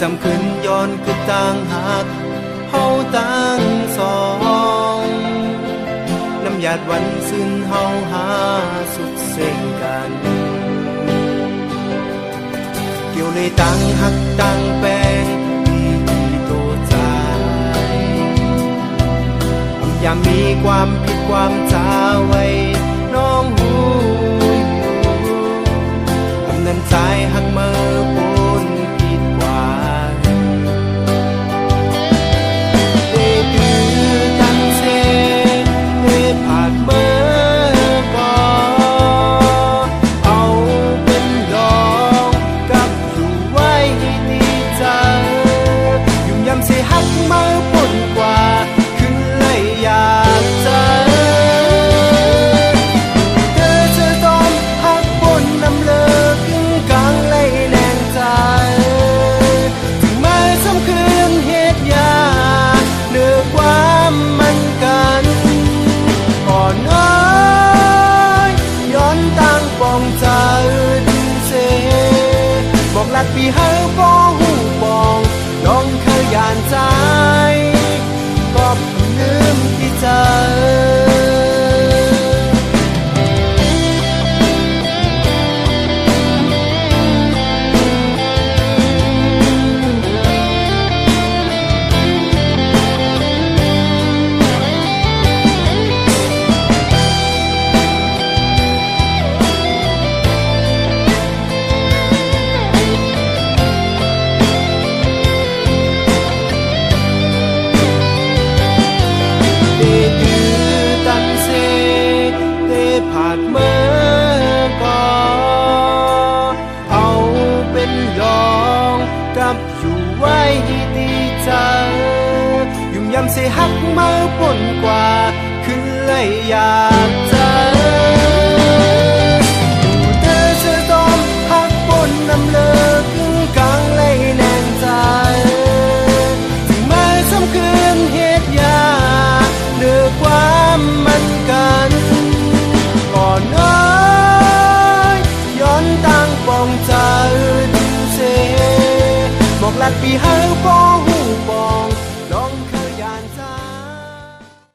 จำขึ้นย้อนคือต่างหักเฮาต่างสองน้ำหยาดวันซึ้นเฮาหาสุดเส้นกันเกี่ยวเลยต่างหักต่างแปลงที่โตใจยามมีความผิดความจ้าไว้น้องหูกำนันใจหักเมื่อปนผิดกว่าเดือตั้งเสผ่านเมื่อก่อนเอาเป็นดองกับอยู่ไว้ให้ดีใจยุ่งยำเสหักเมื่อปนกว่าขึ้นเลยอยากใจเธอต้องหักปนนำเลิกกลางเลยแรงใจถึงแม้สำคืนเหตุยาเนื้อความมันกันก่อนเอ้ยย้อนตั้งปองใจถึงเสบอกลักปีเฮาบ่หูปองน้องเคยย่านใจก็ลืมที่ใจผ่านเมื่อก่อนเอาเป็นลองกับอยู่ไว้ให้ดีใจยุ่มยำเสหักเมื่อปนกว่าคือเลยอยากใจเธอต้องหักปนนำเลิกกลางเลยแน่นใจถึงแม้สำคืนเหตุยาเลือกความมันกันก่อนเอ้ยย้อนตั้งปองใจถึงเสบอกลักปีเฮา